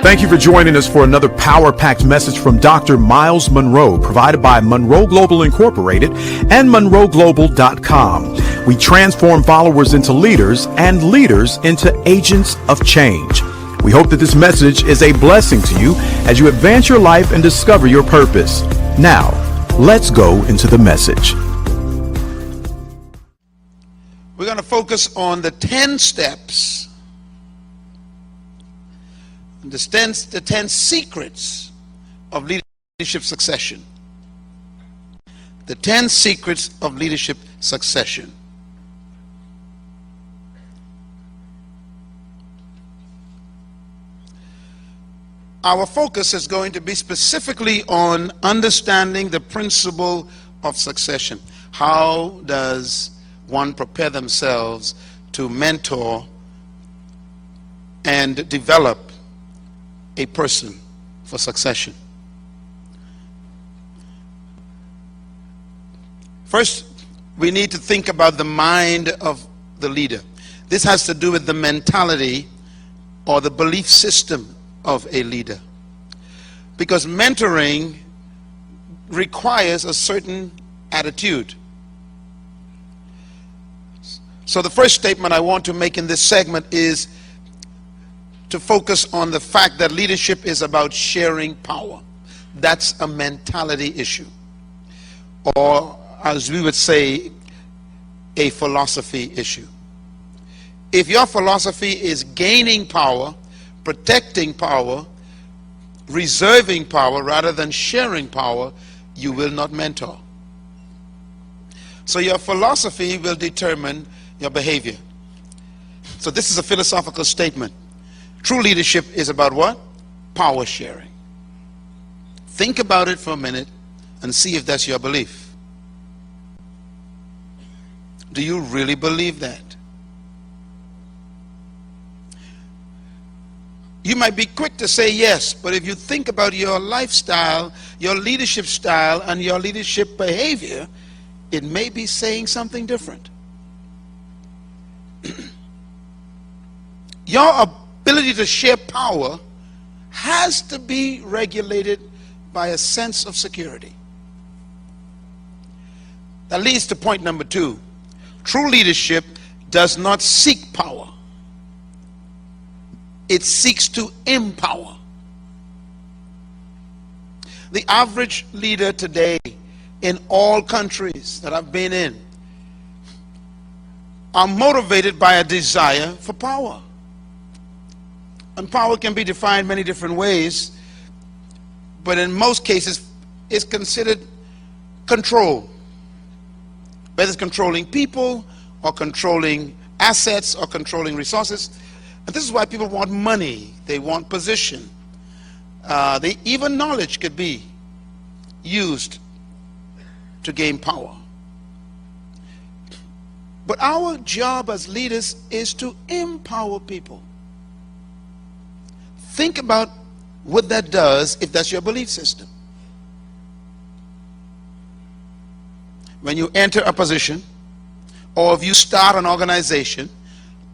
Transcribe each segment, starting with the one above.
Thank you for joining us for another power-packed message from Dr. Myles Munroe, provided by Munroe Global Incorporated and MunroeGlobal.com. We transform followers into leaders and leaders into agents of change. We hope that this message is a blessing to you as you advance your life and discover your purpose. Now, let's go into the message. We're going to focus on the 10 steps, the 10 secrets of leadership succession. The 10 secrets of leadership succession. Our focus is going to be specifically on understanding the principle of succession. How does one prepare themselves to mentor and develop a person for succession? First, we need to think about the mind of the leader. This has to do with the mentality or the belief system of a leader, because mentoring requires a certain attitude. So the first statement I want to make in this segment is to focus on the fact that leadership is about sharing power. That's a mentality issue, or as we would say, a philosophy issue. If your philosophy is gaining power, protecting power, reserving power rather than sharing power, you will not mentor. So your philosophy will determine your behavior. So this is a philosophical statement. True leadership is about what? Power sharing. Think about it for a minute and see if that's your belief. Do you really believe that? You might be quick to say yes, but if you think about your lifestyle, your leadership style, and your leadership behavior, it may be saying something different. Your ability to share power has to be regulated by a sense of security. That leads to point number 2. True leadership does not seek power. It seeks to empower. The average leader today in all countries that I've been in are motivated by a desire for power. And power can be defined many different ways, but in most cases it's considered control. Whether it's controlling people or controlling assets or controlling resources. And this is why people want money, they want position. Even knowledge could be used to gain power. But our job as leaders is to empower people. Think about what that does if that's your belief system. When you enter a position, or if you start an organization,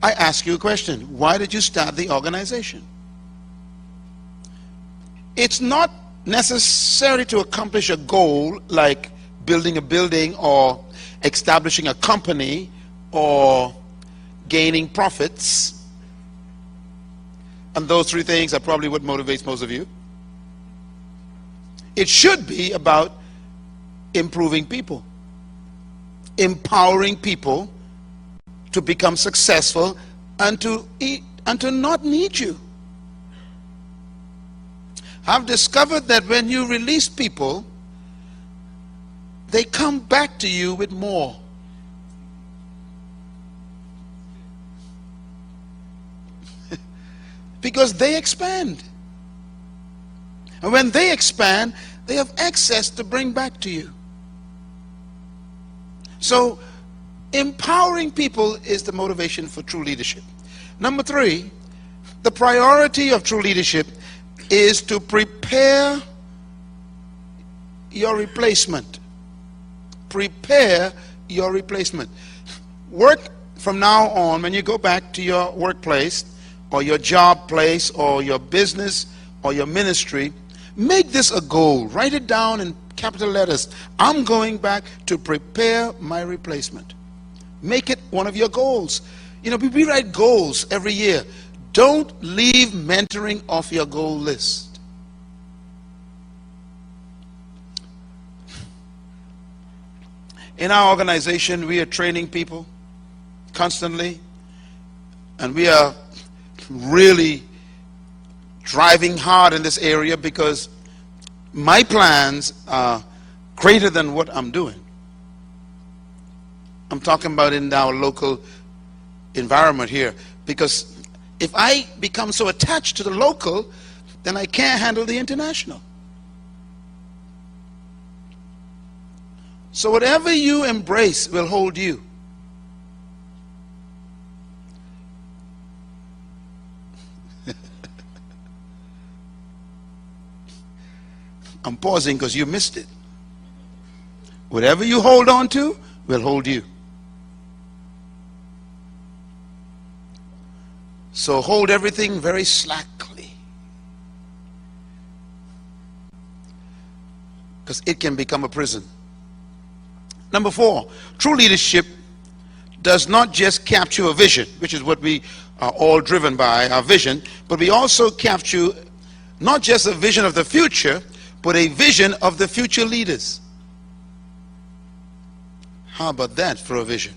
I ask you a question. Why did you start the organization? It's not necessarily to accomplish a goal like building a building or establishing a company or gaining profits. And those 3 things are probably what motivates most of you. It should be about improving people, empowering people to become successful and to not need you. I've discovered that when you release people, they come back to you with more. Because they expand. And when they expand, they have access to bring back to you. So empowering people is the motivation for true leadership. Number 3, the priority of true leadership is to prepare your replacement. Prepare your replacement. Work from now on, when you go back to your workplace or your job place or your business or your ministry, make this a goal. Write it down in capital letters. I'm going back to prepare my replacement. Make it one of your goals. You know, we write goals every year. Don't leave mentoring off your goal list. In our organization, we are training people constantly, and we are really driving hard in this area because my plans are greater than what I'm doing. I'm talking about in our local environment here, because if I become so attached to the local, then I can't handle the international. So whatever you embrace will hold you. I'm pausing because you missed it. Whatever you hold on to will hold you. So hold everything very slackly, because it can become a prison. Number 4, true leadership does not just capture a vision, which is what we are all driven by, our vision, but we also capture not just a vision of the future, but a vision of the future leaders. How about that for a vision?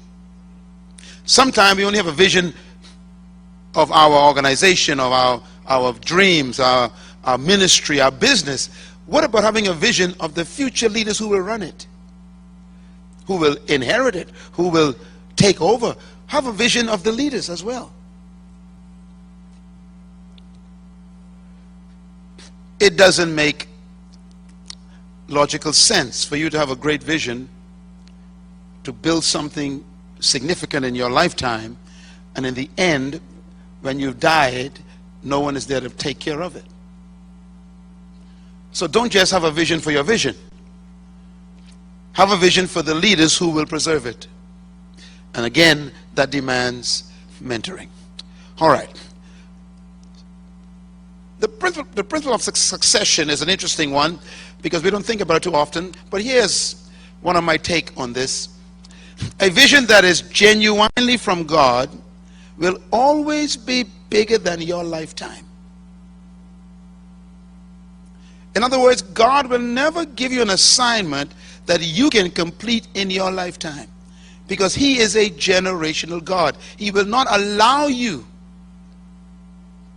Sometimes we only have a vision of our organization, of our dreams, our ministry, our business. What about having a vision of the future leaders who will run it, who will inherit it, who will take over? Have a vision of the leaders as well. It doesn't make logical sense for you to have a great vision to build something significant in your lifetime, and in the end, when you've died, no one is there to take care of it. So don't just have a vision for your vision. Have a vision for the leaders who will preserve it. And again, that demands mentoring. All right. The principle of succession is an interesting one because we don't think about it too often. But here's one of my take on this. A vision that is genuinely from God will always be bigger than your lifetime. In other words, God will never give you an assignment that you can complete in your lifetime, because He is a generational God. He will not allow you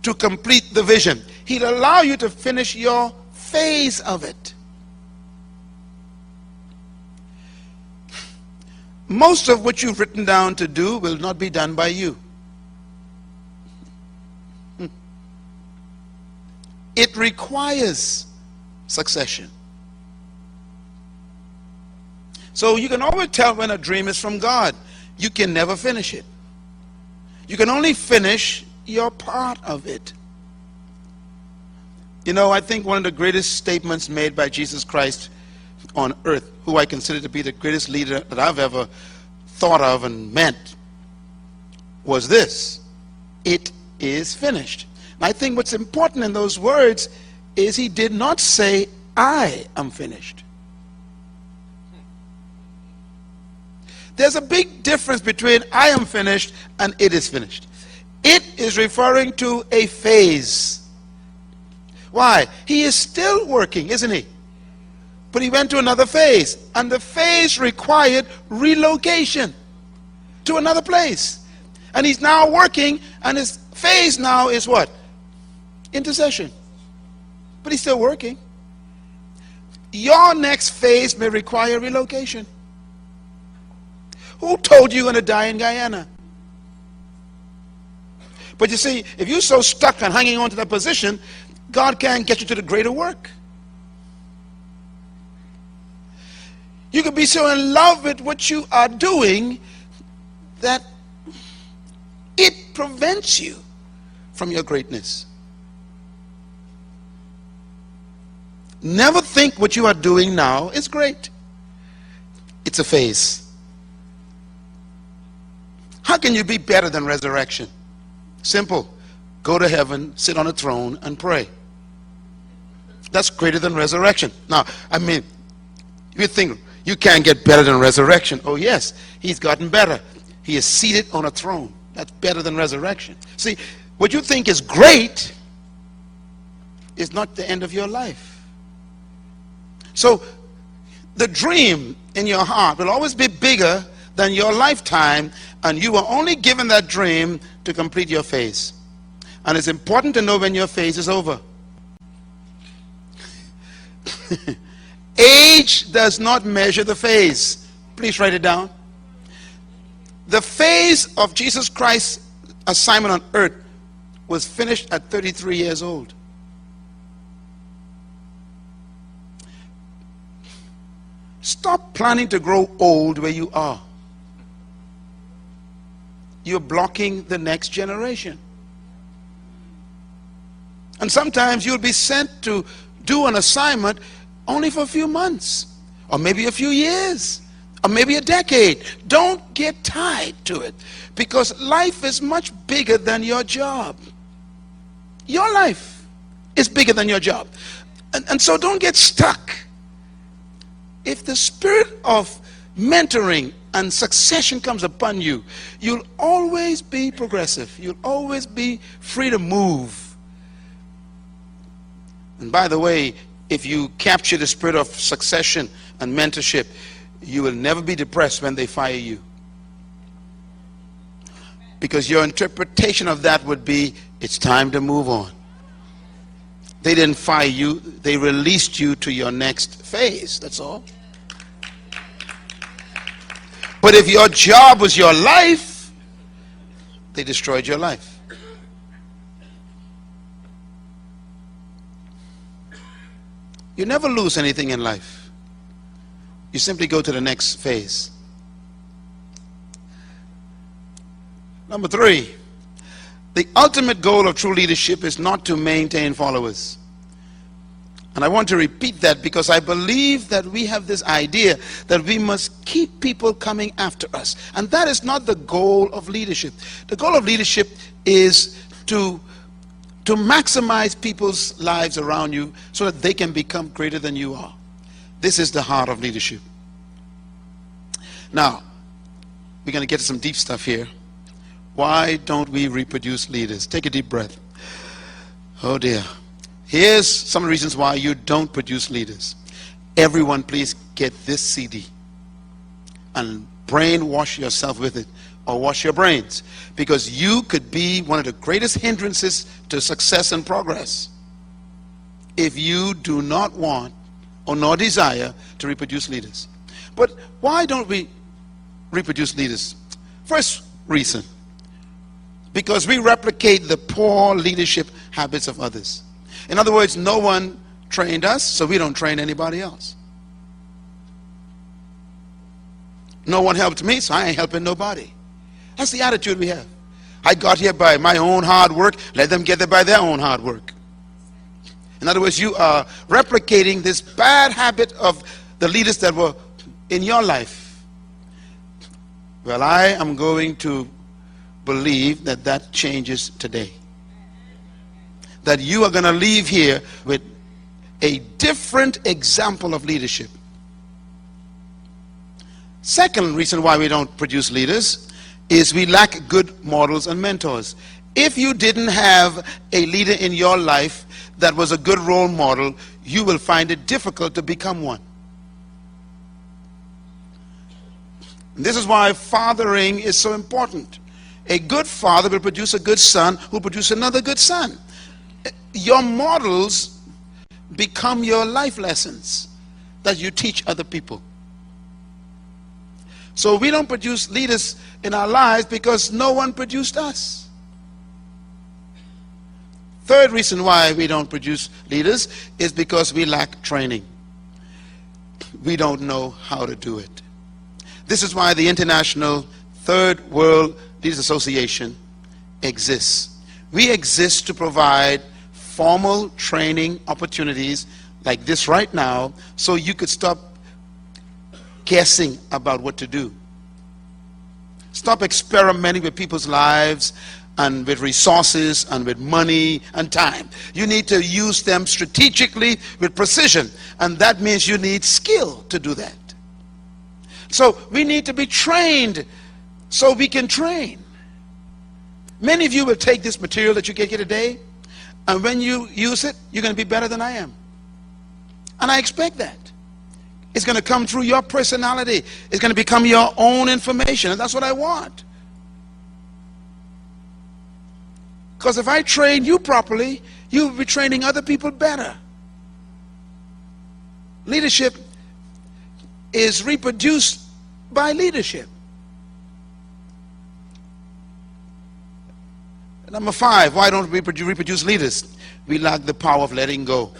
to complete the vision. He'll allow you to finish your phase of it. Most of what you've written down to do will not be done by you. It requires succession. So you can always tell when a dream is from God. You can never finish it. You can only finish your part of it. You know, I think one of the greatest statements made by Jesus Christ on earth, who I consider to be the greatest leader that I've ever thought of and meant, was this: it is finished. And I think what's important in those words is He did not say, I am finished. There's a big difference between I am finished and it is finished. It is referring to a phase. Why? He is still working, isn't he? But he went to another phase, and the phase required relocation to another place. And he's now working, and his phase now is what? Intercession. But he's still working. Your next phase may require relocation. Who told you you're going to die in Guyana? But you see, if you're so stuck on hanging on to that position, God can't get you to the greater work. You could be so in love with what you are doing that it prevents you from your greatness. Never think what you are doing now is great. It's a phase. How can you be better than resurrection? Simple. Go to heaven, sit on a throne, and pray. That's greater than resurrection. Now, I mean, you think you can't get better than resurrection. Oh yes, he's gotten better. He is seated on a throne. That's better than resurrection. See, what you think is great is not the end of your life. So the dream in your heart will always be bigger than your lifetime, and you were only given that dream to complete your phase. And it's important to know when your phase is over. Age does not measure the phase. Please write it down. The phase of Jesus Christ's assignment on earth was finished at 33 years old. Stop planning to grow old where you are. You're blocking the next generation. And sometimes you'll be sent to do an assignment only for a few months, or maybe a few years, or maybe a decade. Don't get tied to it, because life is much bigger than your job. Your life is bigger than your job. And so don't get stuck. If the spirit of mentoring and succession comes upon you, you'll always be progressive. You'll always be free to move. And by the way, if you capture the spirit of succession and mentorship, you will never be depressed when they fire you. Because your interpretation of that would be, it's time to move on. They didn't fire you, they released you to your next phase, that's all. But if your job was your life, they destroyed your life. You never lose anything in life. You simply go to the next phase. Number 3, the ultimate goal of true leadership is not to maintain followers. And I want to repeat that, because I believe that we have this idea that we must keep people coming after us. And that is not the goal of leadership. The goal of leadership is to maximize people's lives around you so that they can become greater than you are. This is the heart of leadership. Now, we're going to get to some deep stuff here. Why don't we reproduce leaders? Take a deep breath. Oh dear. Here's some reasons why you don't produce leaders. Everyone, please get this CD and brainwash yourself with it, or wash your brains, because you could be one of the greatest hindrances to success and progress if you do not want or nor desire to reproduce leaders. But why don't we reproduce leaders? First reason, because we replicate the poor leadership habits of others. In other words, no one trained us, so we don't train anybody else. No one helped me, so I ain't helping nobody. That's the attitude we have. I got here by my own hard work, let them get there by their own hard work. In other words, you are replicating this bad habit of the leaders that were in your life. Well, I am going to believe that that changes today. That you are going to leave here with a different example of leadership. Second reason why we don't produce leaders is we lack good models and mentors. If you didn't have a leader in your life that was a good role model, you will find it difficult to become one. And this is why fathering is so important. A good father will produce a good son who will produce another good son. Your models become your life lessons that you teach other people. So we don't produce leaders in our lives because no one produced us. Third reason why we don't produce leaders is because we lack training. We don't know how to do it. This is why the International Third World Leaders Association exists. We exist to provide formal training opportunities like this right now, so you could stop guessing about what to do. Stop experimenting with people's lives and with resources and with money and time. You need to use them strategically with precision, and that means you need skill to do that. So we need to be trained so we can train. Many of you will take this material that you get here today, and when you use it, you're going to be better than I am. And I expect that. It's going to come through your personality. It's going to become your own information, and that's what I want. Because if I train you properly, you will be training other people better. Leadership is reproduced by leadership. Number 5, why don't we reproduce leaders? We lack the power of letting go.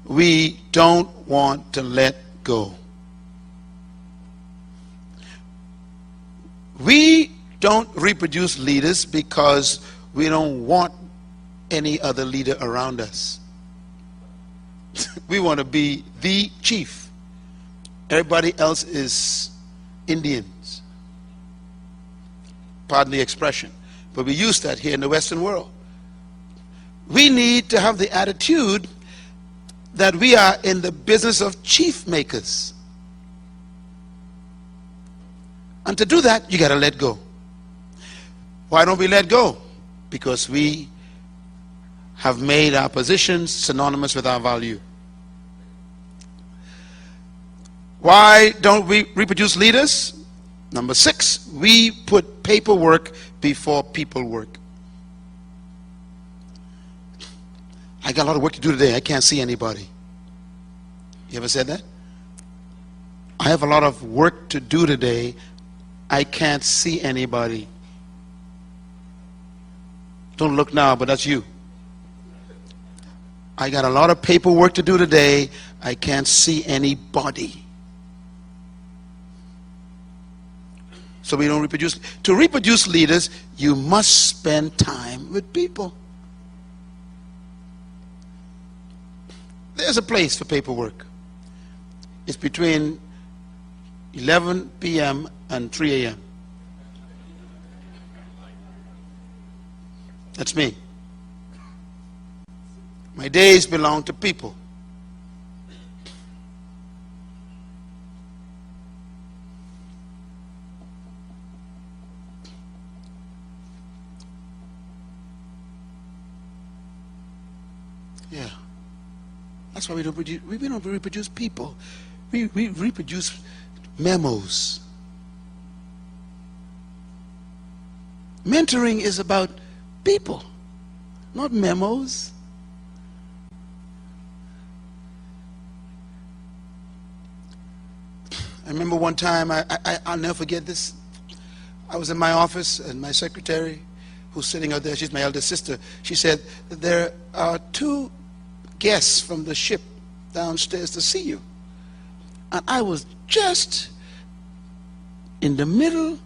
We don't want to let go. We don't reproduce leaders because we don't want any other leader around us. We want to be the chief. Everybody else is Indians. Pardon the expression, but we use that here in the Western world. We need to have the attitude that we are in the business of chief makers. And to do that, you got to let go. Why don't we let go? Because we have made our positions synonymous with our value. Why don't we reproduce leaders? Number 6, we put paperwork before people work. I got a lot of work to do today. I can't see anybody. You ever said that? I have a lot of work to do today. I can't see anybody. Don't look now, but that's you. I got a lot of paperwork to do today. I can't see anybody. So we don't reproduce. To reproduce leaders, you must spend time with people. There's a place for paperwork. It's between 11 p.m. and 3 a.m. That's me. My days belong to people. Yeah. That's why we don't reproduce people. We reproduce memos. Mentoring is about people, not memos. I remember one time, I'll never forget this. I was in my office and my secretary, who's sitting out there, she's my elder sister, she said, there are 2 guests from the ship downstairs to see you. And I was just in the middle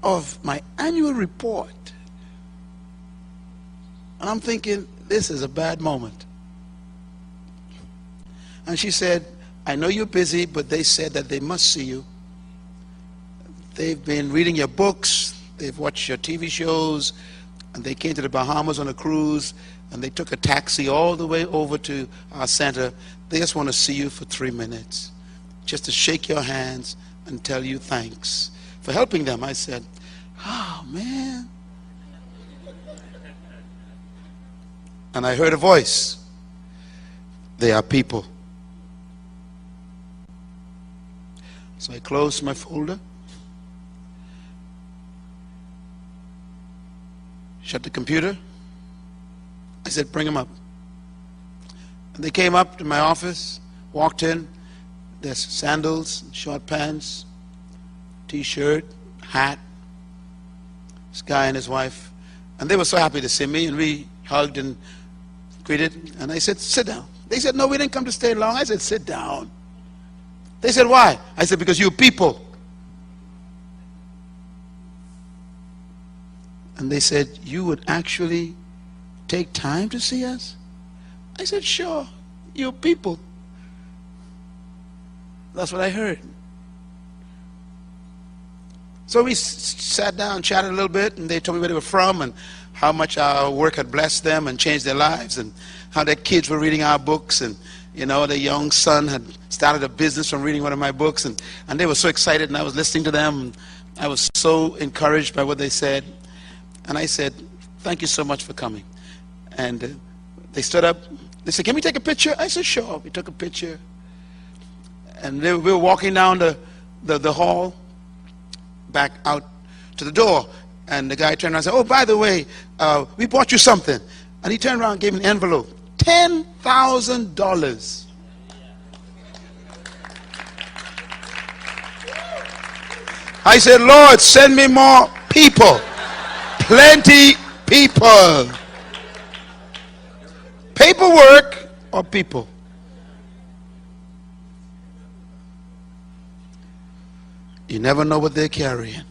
of my annual report. And I'm thinking, this is a bad moment. And she said, I know you're busy, but they said that they must see you. They've been reading your books, they've watched your TV shows, and they came to the Bahamas on a cruise, and they took a taxi all the way over to our center. They just want to see you for 3 minutes, just to shake your hands and tell you thanks for helping them. I said, oh, man. And I heard a voice. They are people. So I closed my folder, shut the computer. I said, bring them up. And they came up to my office, walked in. There's sandals, short pants, t-shirt, hat. This guy and his wife. And they were so happy to see me, and we hugged and greeted. And I said, sit down. They said, no, we didn't come to stay long. I said, sit down. They said, why? I said, because you're people. And they said, you would actually take time to see us? I said, sure, you're people. That's what I heard. So we sat down, chatted a little bit, and they told me where they were from and how much our work had blessed them and changed their lives, and how their kids were reading our books, and their young son had started a business from reading one of my books, and they were so excited, and I was listening to them, and I was so encouraged by what they said. And I said, thank you so much for coming. And they stood up. They said, can we take a picture? I said, sure. We took a picture. And we were walking down the hall back out to the door. And the guy turned around and said, oh, by the way, we bought you something. And he turned around and gave me an envelope. $10,000. I said, Lord, send me more people. Plenty people. Paperwork or people? You never know what they're carrying.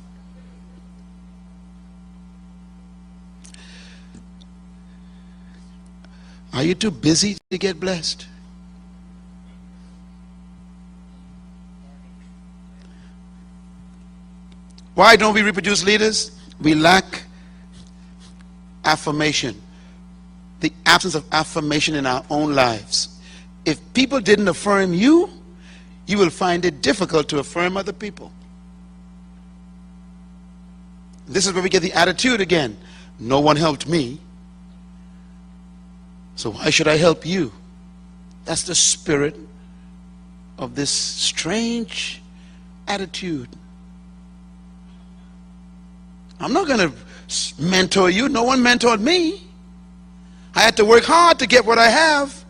Are you too busy to get blessed? Why don't we reproduce leaders? We lack affirmation. The absence of affirmation in our own lives. If people didn't affirm you, you will find it difficult to affirm other people. This is where we get the attitude again. No one helped me, so why should I help you? That's the spirit of this strange attitude. I'm not going to mentor you. No one mentored me. I had to work hard to get what I have.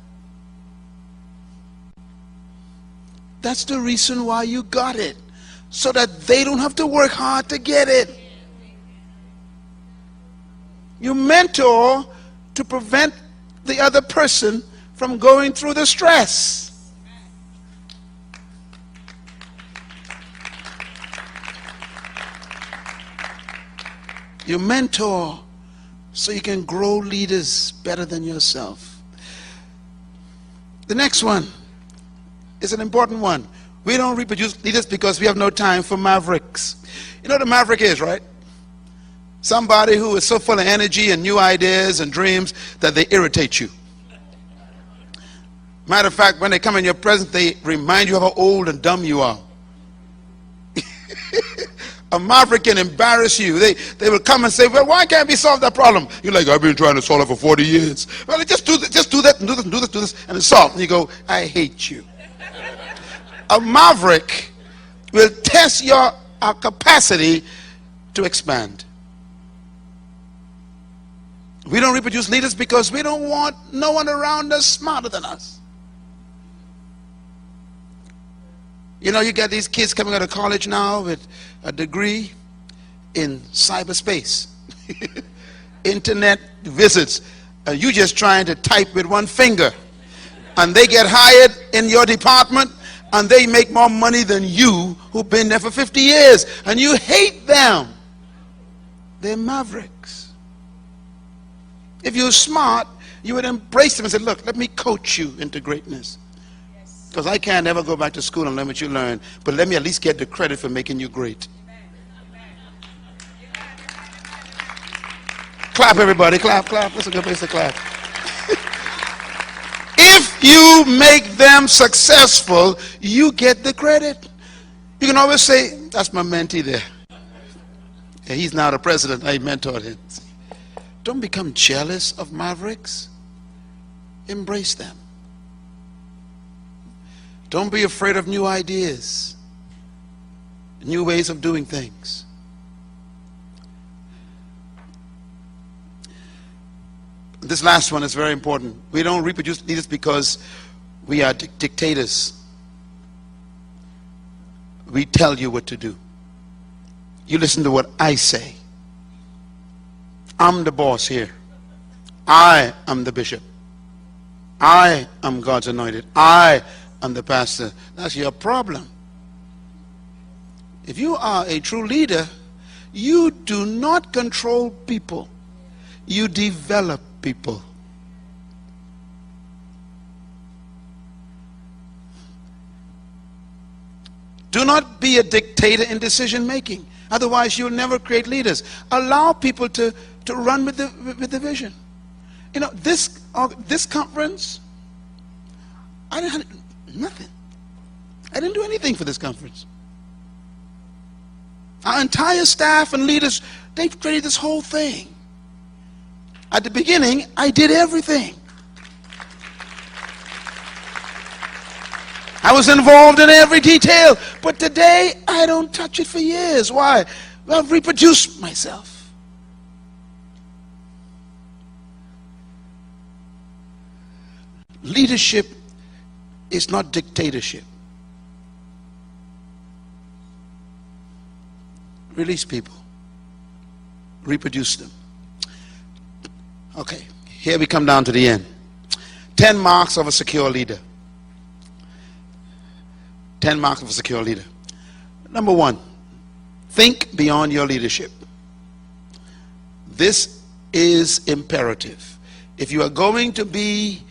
That's the reason why you got it, so that they don't have to work hard to get it. You mentor to prevent the other person from going through the stress. You mentor so you can grow leaders better than yourself. The next one is an important one. We don't reproduce leaders because we have no time for mavericks. You know what a maverick is, right? Somebody who is so full of energy and new ideas and dreams that they irritate you. Matter of fact, when they come in your presence, they remind you of how old and dumb you are. A maverick can embarrass you. They will come and say, well, why can't we solve that problem? You're like, I've been trying to solve it for 40 years. Well, just do that, and do this, and do this, do this, and it's solved. And you go, I hate you. A maverick will test our capacity to expand. We don't reproduce leaders because we don't want no one around us smarter than us. You know, you got these kids coming out of college now with a degree in cyberspace, internet visits, and you just trying to type with one finger, and they get hired in your department, and they make more money than you who've been there for 50 years, and you hate them. They're mavericks. If you're smart, you would embrace them and say, look, let me coach you into greatness. Because I can't ever go back to school and learn what you learned, but let me at least get the credit for making you great. Clap, everybody. Clap, clap. That's a good place to clap. If you make them successful, you get the credit. You can always say, that's my mentee there. Yeah, he's now the president. I mentored him. Don't become jealous of mavericks. Embrace them. Don't be afraid of new ideas, new ways of doing things. This last one is very important. We don't reproduce leaders because we are dictators. We tell you what to do. You listen to what I say. I'm the boss here. I am the bishop. I am God's anointed. I am the pastor. That's your problem. If you are a true leader, you do not control people. You develop people. Do not be a dictator in decision making. Otherwise, you'll never create leaders. Allow people to run with the vision. You know, this conference, I didn't have nothing. I didn't do anything for this conference. Our entire staff and leaders, they've created this whole thing. At the beginning, I did everything. I was involved in every detail, but today I don't touch it for years. Why? Well, I've reproduced myself. Leadership is not dictatorship. Release people. Reproduce them. Okay, here we come down to the end. 10 marks of a secure leader. 10 marks of a secure leader. Number 1, think beyond your leadership. This is imperative. If you are going to be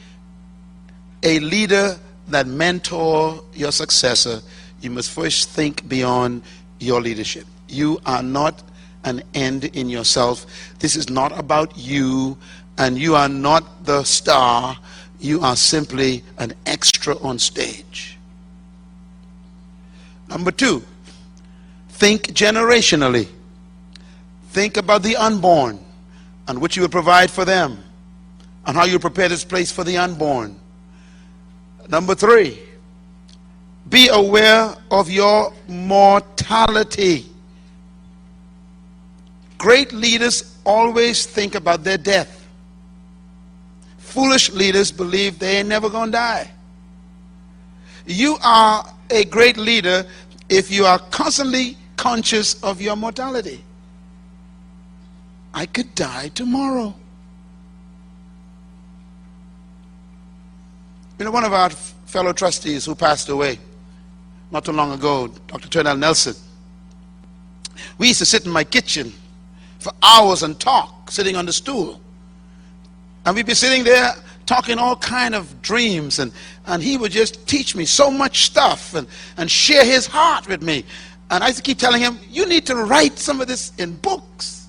a leader that mentor your successor, you must first think beyond your leadership. You are not an end in yourself. This is not about you, and you are not the star. You are simply an extra on stage. Number 2, think generationally. Think about the unborn and what you would provide for them and how you prepare this place for the unborn. Number 3, be aware of your mortality. Great leaders always think about their death. Foolish leaders believe they ain't never gonna die. You are a great leader if you are constantly conscious of your mortality. I could die tomorrow. You know, one of our fellow trustees who passed away not too long ago, Dr. Turnell Nelson, we used to sit in my kitchen for hours and talk, sitting on the stool. And we'd be sitting there talking all kind of dreams, and he would just teach me so much stuff and share his heart with me. And I used to keep telling him, you need to write some of this in books.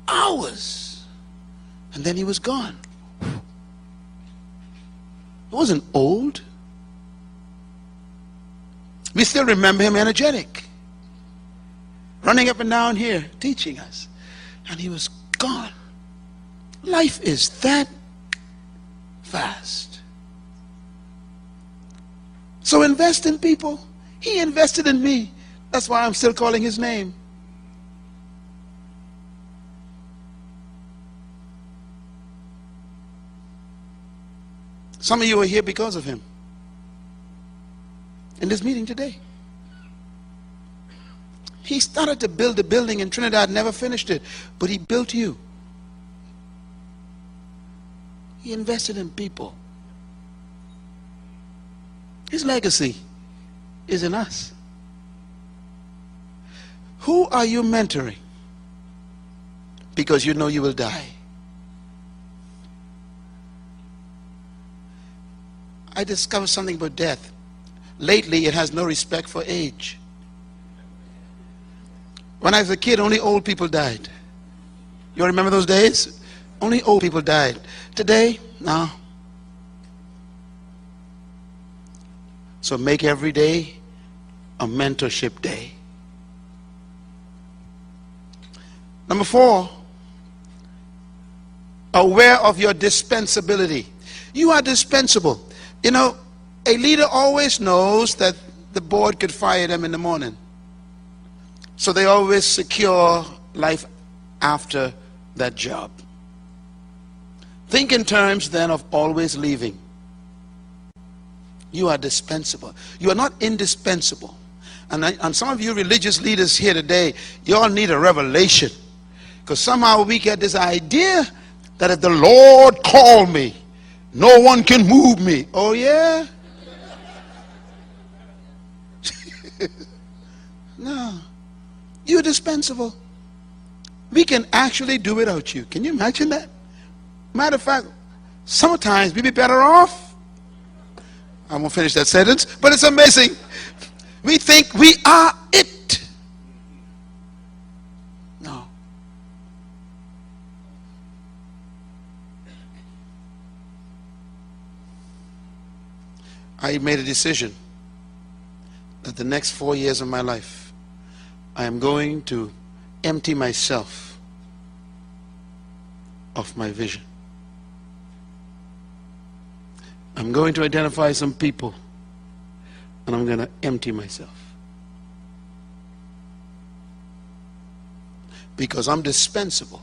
Hours. And then he was gone. He wasn't old. We still remember him energetic, running up and down here, teaching us. And he was gone. Life is that fast. So invest in people. He invested in me. That's why I'm still calling his name. Some of you are here because of him. In this meeting today. He started to build a building in Trinidad, never finished it, but he built you. He invested in people. His legacy is in us. Who are you mentoring? Because you know you will die. I discovered something about death. Lately, it has no respect for age. When I was a kid, only old people died. You remember those days? Only old people died. Today, no. So make every day a mentorship day. Number 4, aware of your dispensability. You are dispensable. You know, a leader always knows that the board could fire them in the morning. So they always secure life after that job. Think in terms then of always leaving. You are dispensable. You are not indispensable. And some of you religious leaders here today, you all need a revelation. Because somehow we get this idea that if the Lord called me, no one can move me. Oh yeah? No. You're dispensable. We can actually do without you. Can you imagine that? Matter of fact, sometimes we'd be better off. I won't finish that sentence, but it's amazing. We think we are it. No. I made a decision that the next 4 years of my life, I am going to empty myself of my vision. I'm going to identify some people, and I'm going to empty myself. Because I'm dispensable.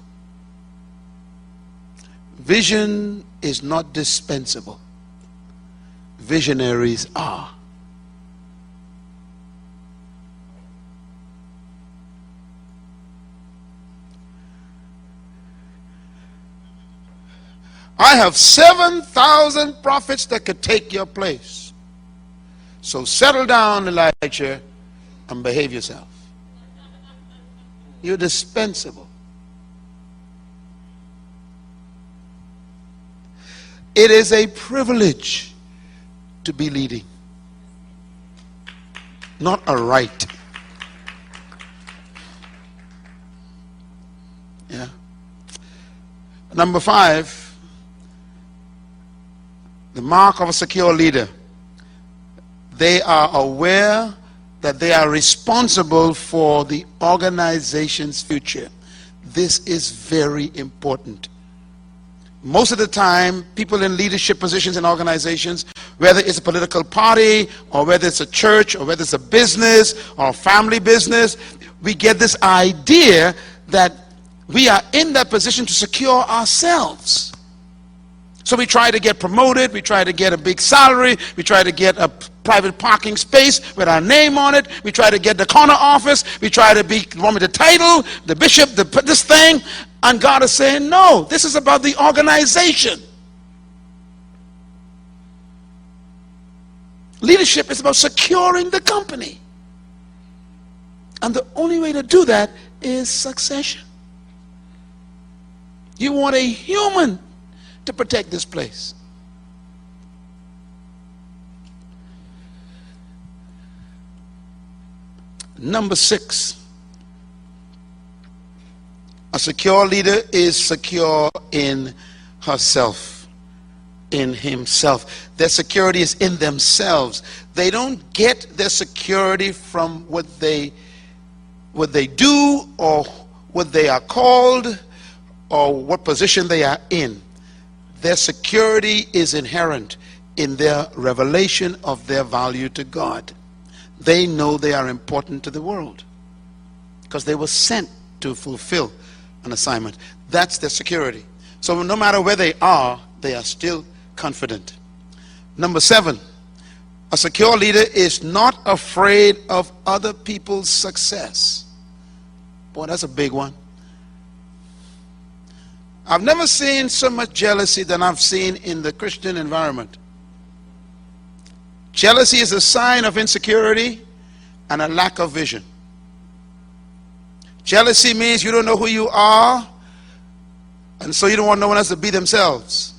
Vision is not dispensable. Visionaries are. I have 7,000 prophets that could take your place. So settle down, Elijah, and behave yourself. You're dispensable. It is a privilege to be leading, not a right. Yeah. Number 5. The mark of a secure leader. They are aware that they are responsible for the organization's future. This is very important. Most of the time, people in leadership positions in organizations, whether it's a political party, or whether it's a church, or whether it's a business, or a family business, we get this idea that we are in that position to secure ourselves. So we try to get promoted, we try to get a big salary, we try to get a private parking space with our name on it, we try to get the corner office, we try to be one with the title, the bishop, this thing, and God is saying, no, this is about the organization. Leadership is about securing the company. And the only way to do that is succession. You want a human to protect this place. Number 6, a secure leader is secure in herself, in himself. Their security is in themselves. They don't get their security from what they do, or what they are called, or what position they are in. Their security is inherent in their revelation of their value to God. They know they are important to the world because they were sent to fulfill an assignment. That's their security. So no matter where they are still confident. Number 7, a secure leader is not afraid of other people's success. Boy, that's a big one. I've never seen so much jealousy than I've seen in the Christian environment. Jealousy is a sign of insecurity and a lack of vision. Jealousy means you don't know who you are, and so you don't want no one else to be themselves.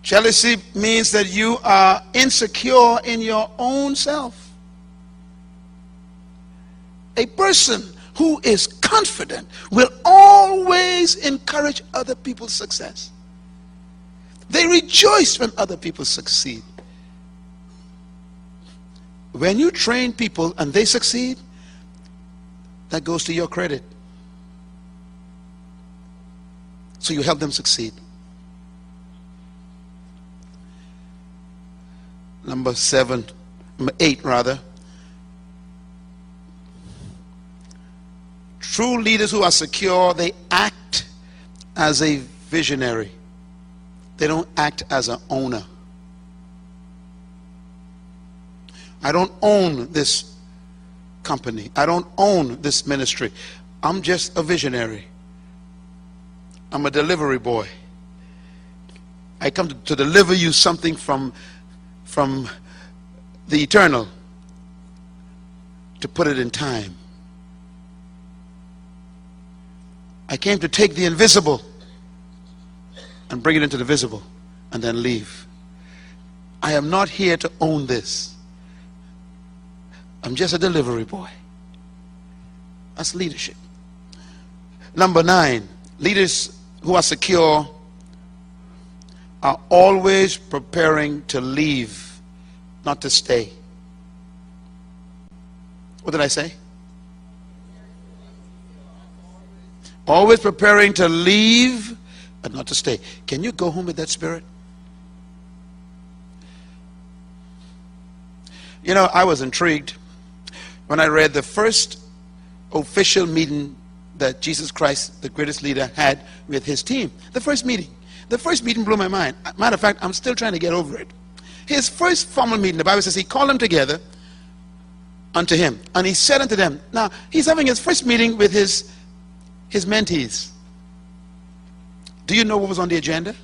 Jealousy means that you are insecure in your own self. A person who is confident will always encourage other people's success. They rejoice when other people succeed. When you train people and they succeed, that goes to your credit. So you help them succeed. Number 8 rather. True leaders who are secure, they act as a visionary. They don't act as an owner. I don't own this company. I don't own this ministry. I'm just a visionary. I'm a delivery boy. I come to deliver you something from the eternal, to put it in time. I came to take the invisible and bring it into the visible and then leave. I am not here to own this. I'm just a delivery boy. That's leadership. Number 9, leaders who are secure are always preparing to leave, not to stay. What did I say? Always preparing to leave, but not to stay. Can you go home with that spirit? You know, I was intrigued when I read the first official meeting that Jesus Christ, the greatest leader, had with his team. The first meeting blew my mind. Matter of fact, I'm still trying to get over it. His first formal meeting, the Bible says he called them together unto him, and he said unto them, now he's having his first meeting with his mentees. Do you know what was on the agenda?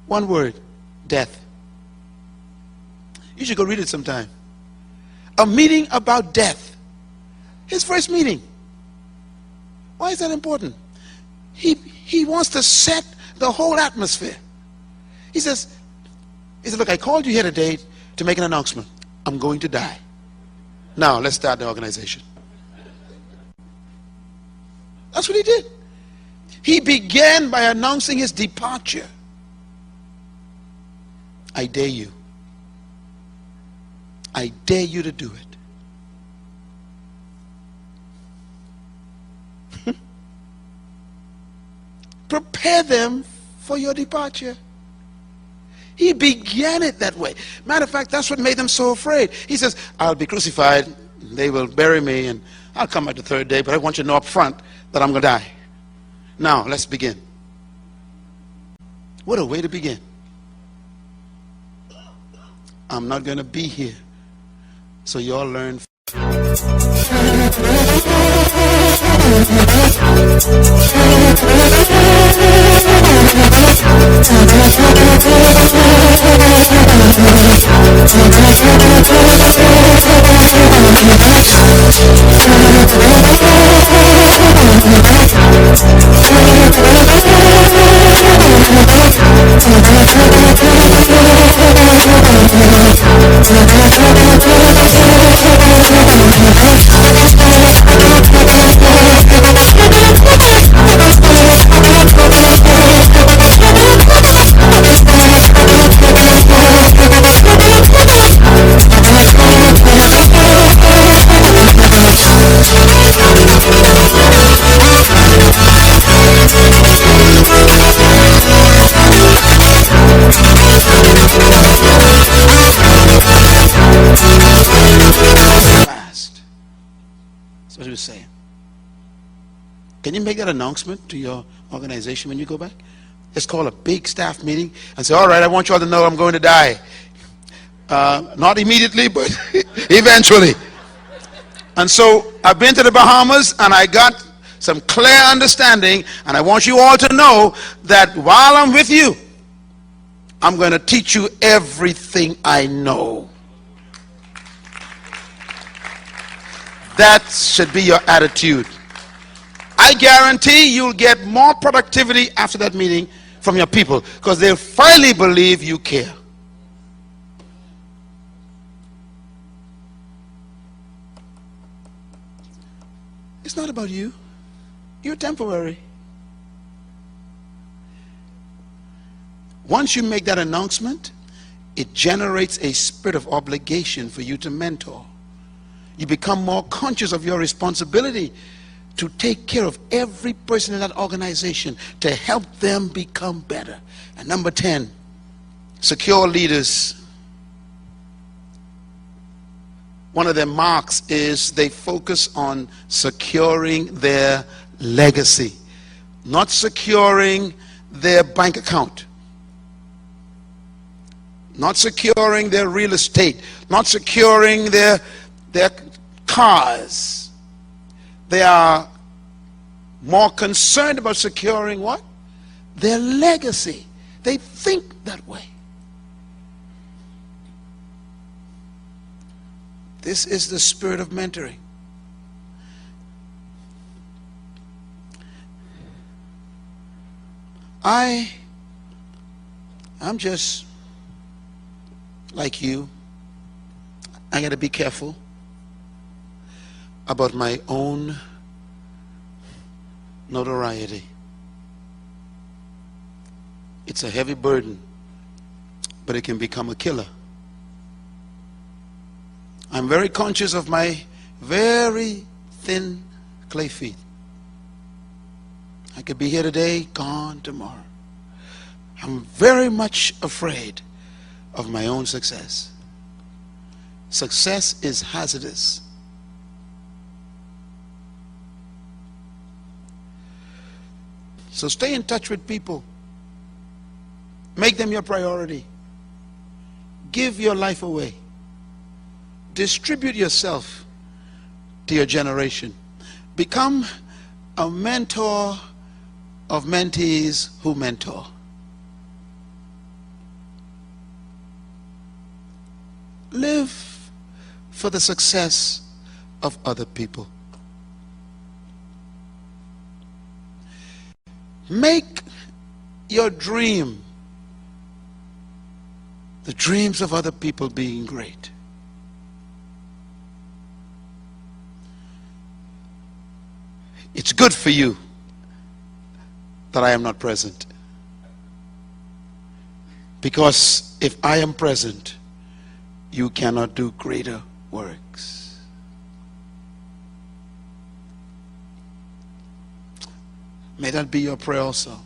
One word: death. You should go read it sometime. A meeting about death. His first meeting. Why is that important? He wants to set the whole atmosphere. He says, look, I called you here today to make an announcement. I'm going to die. Now let's start the organization. That's what he did. He began by announcing his departure. I dare you. I dare you to do it. Prepare them for your departure. He began it that way. Matter of fact, that's what made them so afraid. He says, I'll be crucified, they will bury me, and I'll come back the third day, but I want you to know up front that I'm going to die. Now, let's begin. What a way to begin. I'm not going to be here, so you all learn. What he was saying. Can you make that announcement to your organization when you go back? Just call a big staff meeting and say, all right, I want you all to know I'm going to die. Not immediately, but eventually. And so I've been to the Bahamas and I got some clear understanding, and I want you all to know that while I'm with you, I'm going to teach you everything I know. That should be your attitude. I guarantee you'll get more productivity after that meeting from your people, because they'll finally believe you care. It's not about you. You're temporary. Once you make that announcement, it generates a spirit of obligation for you to mentor. You become more conscious of your responsibility to take care of every person in that organization, to help them become better. And number 10, secure leaders. One of their marks is they focus on securing their legacy, not securing their bank account, not securing their real estate, not securing their cars. They are more concerned about securing what? Their legacy. They think that way. This is the spirit of mentoring. I'm just like you, I got to be careful about my own notoriety. It's a heavy burden, but it can become a killer. I'm very conscious of my very thin clay feet. I could be here today, gone tomorrow. I'm very much afraid of my own success. Success is hazardous. So stay in touch with people. Make them your priority. Give your life away. Distribute yourself to your generation. Become a mentor of mentees who mentor. Live for the success of other people. Make your dream the dreams of other people being great. It's good for you that I am not present, because if I am present, you cannot do greater works. May that be your prayer also.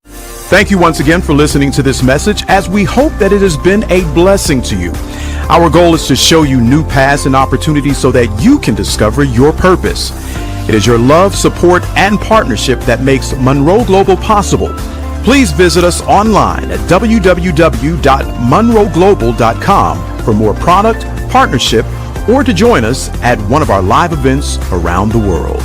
Thank you once again for listening to this message, as we hope that it has been a blessing to you. Our goal is to show you new paths and opportunities so that you can discover your purpose. It is your love, support, and partnership that makes Munroe Global possible. Please visit us online at www.munroeglobal.com for more product, partnership, or to join us at one of our live events around the world.